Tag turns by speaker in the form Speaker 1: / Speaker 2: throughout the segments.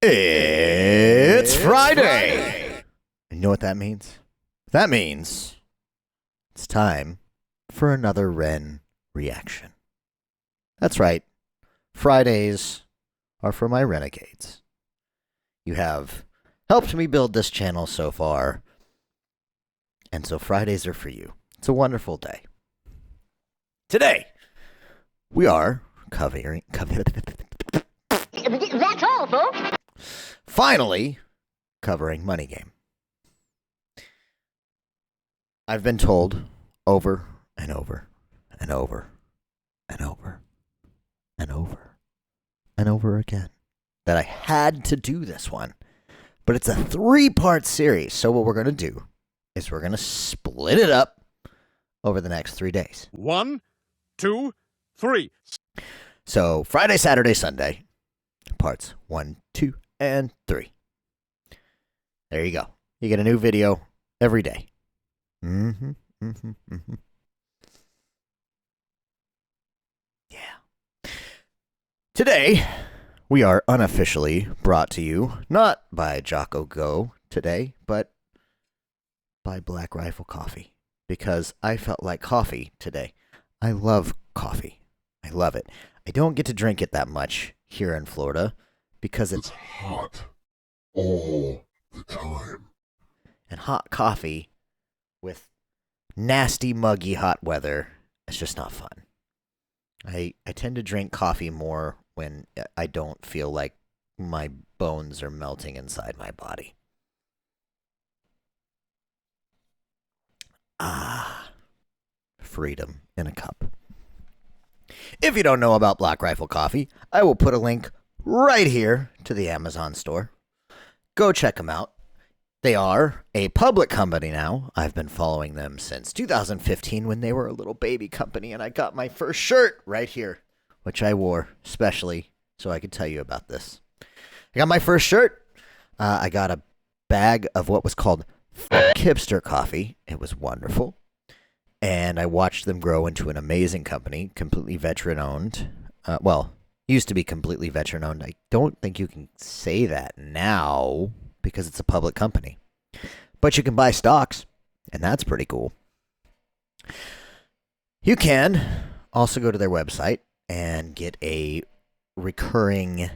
Speaker 1: It's Friday! And you know what that means? That means it's time for another Ren reaction. That's right. Fridays are for my renegades. You have helped me build this channel so far, and so Fridays are for you. It's a wonderful day. Today, we are covering...
Speaker 2: That's all, folks.
Speaker 1: Finally, covering Money Game. I've been told over and over and over and over and over and over again that I had to do this one. But it's a 3-part series, so what we're going to do is we're going to split it up over the next 3 days.
Speaker 3: 1, 2, 3.
Speaker 1: So Friday, Saturday, Sunday, parts 1, 2, and 3. There you go. You get a new video every day. Yeah. Today, we are unofficially brought to you, not by HzSoGood today, but by Black Rifle Coffee. Because I felt like coffee today. I love coffee. I love it. I don't get to drink it that much here in Florida because it's
Speaker 4: hot all the time.
Speaker 1: And hot coffee with nasty, muggy, hot weather, it's just not fun. I tend to drink coffee more when I don't feel like my bones are melting inside my body. Ah, freedom in a cup. If you don't know about Black Rifle Coffee, I will put a link right here to the Amazon store. Go check them out. They are a public company now. I've been following them since 2015 when they were a little baby company, and I got my first shirt right here, which I wore specially so I could tell you about this. I got my first shirt. I got a bag of what was called hipster coffee. It was wonderful. And I watched them grow into an amazing company, completely veteran-owned. Used to be completely veteran-owned. I don't think you can say that now because it's a public company. But you can buy stocks, and that's pretty cool. You can also go to their website and get a recurring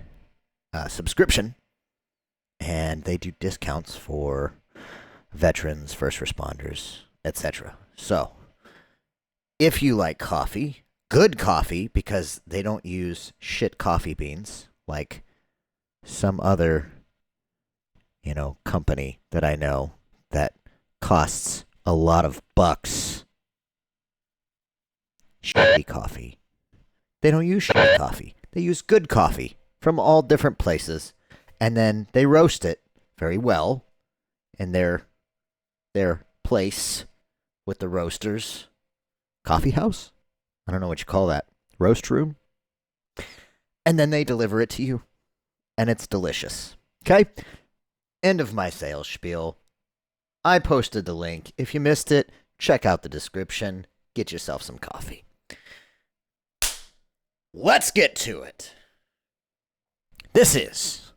Speaker 1: subscription, and they do discounts for veterans, first responders, etc. So, if you like coffee, good coffee, because they don't use shit coffee beans like some other, company that I know that costs a lot of bucks. Shitty coffee. They don't use shitty coffee. They use good coffee from all different places, and then they roast it very well in their place with the roasters. Coffee house? I don't know what you call that. Roast room? And then they deliver it to you. And it's delicious. Okay? End of my sales spiel. I posted the link. If you missed it, check out the description. Get yourself some coffee. Let's get to it. This is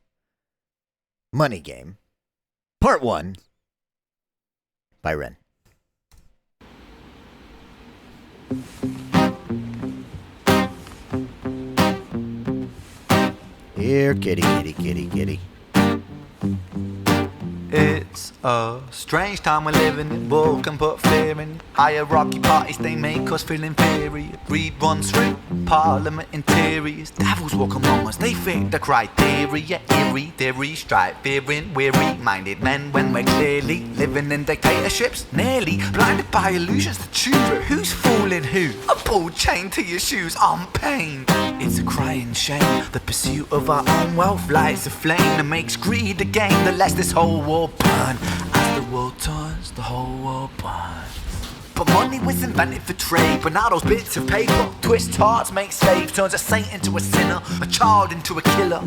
Speaker 1: Money Game, Part 1 by Ren. Here, kitty, kitty, kitty, kitty.
Speaker 5: It's a strange time we're living in. War can put fear in. Hierarchy parties, they make us feel inferior. Greed runs through parliament interiors. Devils walk among us, they fit the criteria. Eerie theory, stripe fearing, weary-minded men when we're clearly living in dictatorships. Nearly blinded by illusions to choose, but who's fooling who? A ball chained to your shoes on pain. It's a crying shame. The pursuit of our own wealth lights a flame that makes greed a game that lets this whole war burn. As the world turns, the whole world burns. But money was invented for trade, but now those bits of paper twist hearts, make slaves, turns a saint into a sinner, a child into a killer.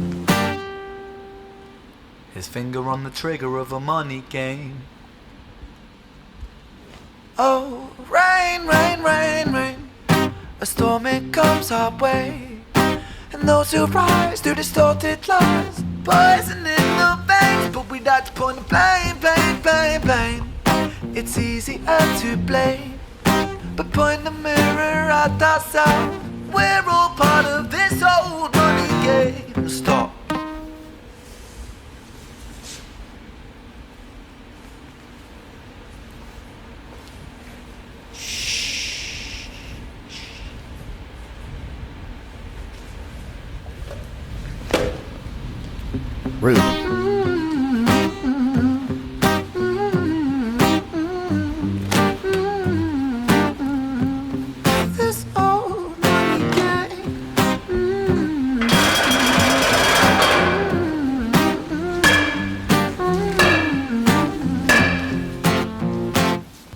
Speaker 5: His finger on the trigger of a money game. Oh, rain, rain, rain, rain. A storm it comes our way, and those who rise to distorted lies, poison it. like to point the blame, blame, blame, blame. It's easier to blame, but point the mirror at ourselves. We're all part of this old money game. Stop.
Speaker 1: Rude.
Speaker 5: This old money game.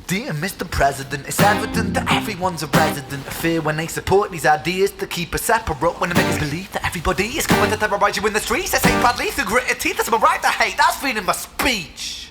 Speaker 5: Dear Mr. President, it's evident that everyone's a resident of fear when they support these ideas to keep us separate, when they make us believe that everybody is coming to terrorize you in the streets. They say badly through gritted teeth, that's my right to hate, that's freedom of speech.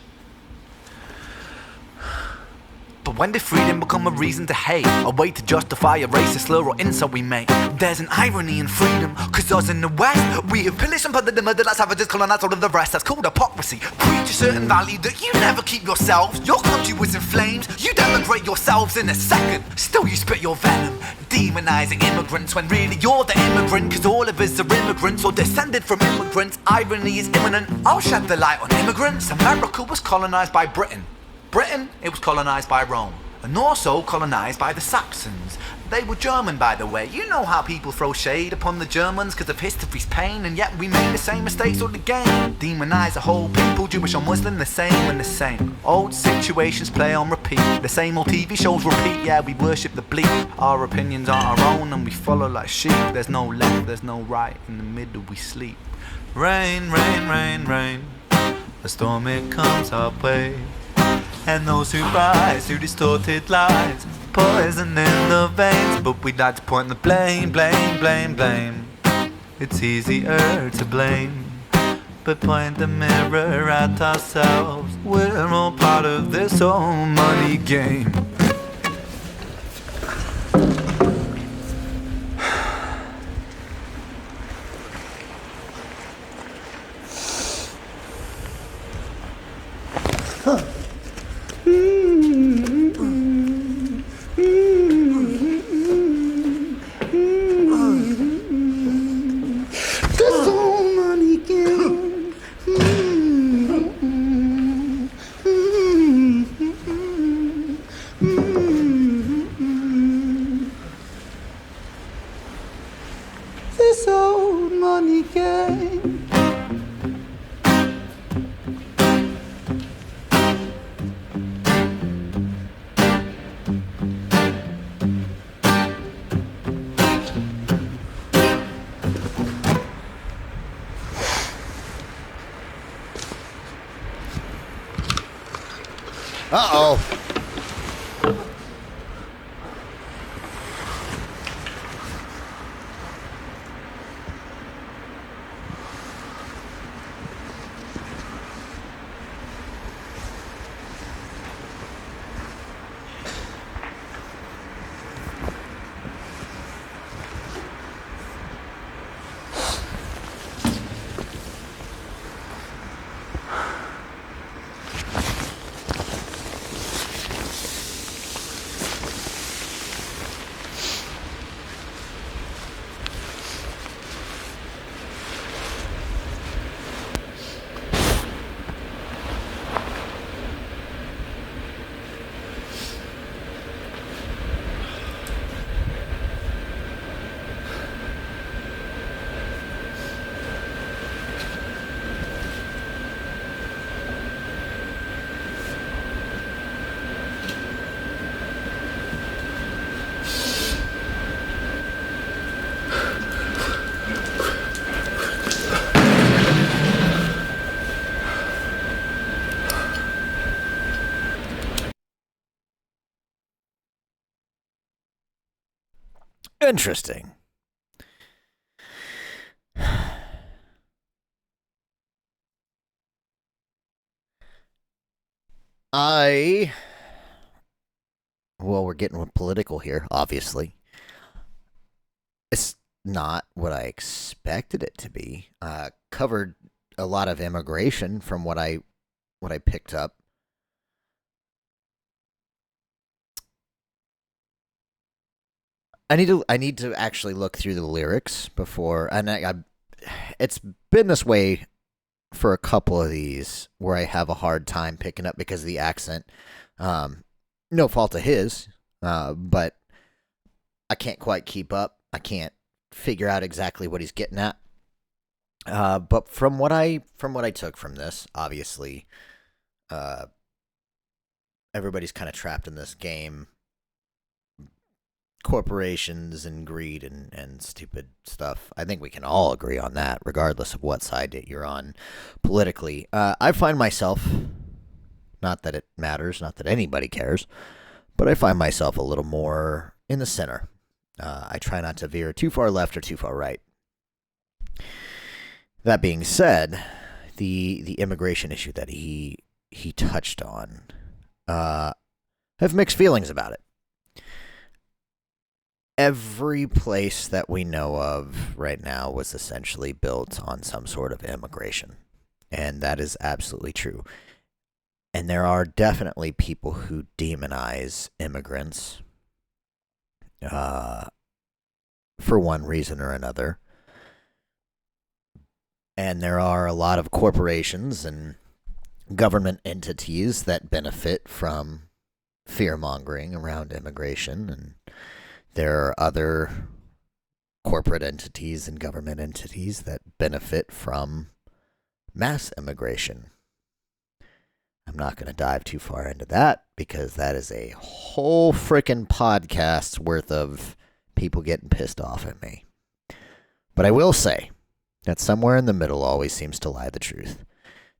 Speaker 5: But when did freedom become a reason to hate? A way to justify a racist slur or insult we make? There's an irony in freedom, cause us in the West, we have pillaged and plundered the murder like savages, colonized all of the rest. That's called hypocrisy. Preach a certain value that you never keep yourselves. Your country was in flames, you denigrate yourselves in a second. Still you spit your venom, demonizing immigrants when really you're the immigrant, cause all of us are immigrants or descended from immigrants. Irony is imminent, I'll shed the light on immigrants. America was colonized by Britain. Britain, it was colonized by Rome, and also colonized by the Saxons. They were German, by the way. You know how people throw shade upon the Germans because of history's pain, and yet we made the same mistakes all again. Demonize a whole people, Jewish or Muslim, the same and the same. Old situations play on repeat, the same old TV shows repeat. Yeah, we worship the bleak, our opinions aren't our own, and we follow like sheep. There's no left, there's no right, in the middle we sleep. Rain, rain, rain, rain, a storm it comes our way. And those who rise through distorted lies, poison in the veins. But we'd like to point the blame, blame, blame, blame. It's easier to blame, but point the mirror at ourselves. We're all part of this old money game. This old money game.
Speaker 1: Uh-oh. Interesting. Well, we're getting political here, obviously. It's not what I expected it to be. Covered a lot of immigration from what I picked up. I need to actually look through the lyrics before, and it's been this way for a couple of these where I have a hard time picking up because of the accent. No fault of his, but I can't quite keep up. I can't figure out exactly what he's getting at. But from what I took from this, obviously, everybody's kind of trapped in this game. Corporations and greed and stupid stuff. I think we can all agree on that, regardless of what side you're on politically. I find myself, not that it matters, not that anybody cares, but I find myself a little more in the center. I try not to veer too far left or too far right. That being said, the immigration issue that he touched on, have mixed feelings about it. Every place that we know of right now was essentially built on some sort of immigration. And that is absolutely true. And there are definitely people who demonize immigrants for one reason or another. And there are a lot of corporations and government entities that benefit from fear-mongering around immigration, and there are other corporate entities and government entities that benefit from mass immigration. I'm not going to dive too far into that because that is a whole frickin' podcast's worth of people getting pissed off at me. But I will say that somewhere in the middle always seems to lie the truth.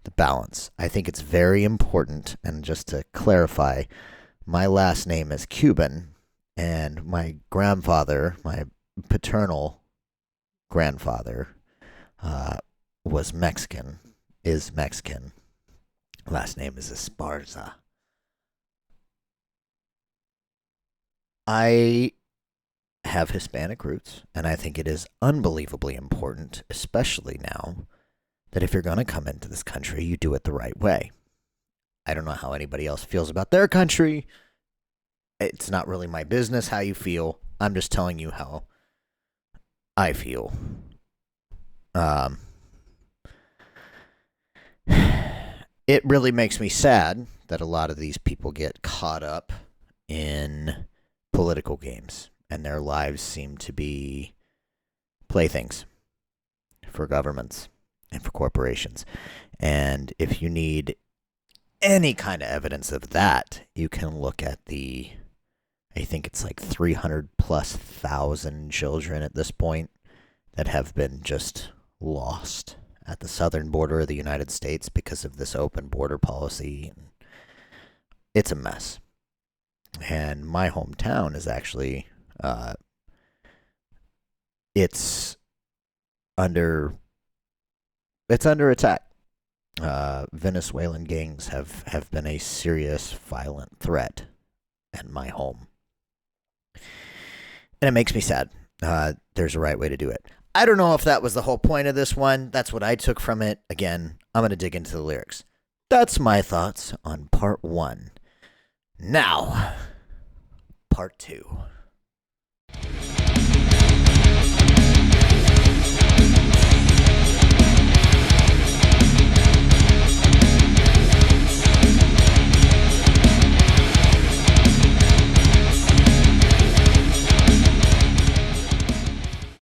Speaker 1: The balance. I think it's very important, and just to clarify, my last name is Cuban, and my grandfather, my paternal grandfather, was Mexican, is Mexican. Last name is Esparza. I have Hispanic roots, and I think it is unbelievably important, especially now, that if you're going to come into this country, you do it the right way. I don't know how anybody else feels about their country. It's not really my business how you feel. I'm just telling you how I feel. It really makes me sad that a lot of these people get caught up in political games, and their lives seem to be playthings for governments and for corporations. And if you need any kind of evidence of that, you can look at I think it's like 300,000+ children at this point that have been just lost at the southern border of the United States because of this open border policy. It's a mess. And my hometown is actually, it's under attack. Venezuelan gangs have been a serious violent threat in my home. And it makes me sad. There's a right way to do it. I don't know if that was the whole point of this one. That's what I took from it. Again, I'm going to dig into the lyrics. That's my thoughts on part 1. Now, part 2.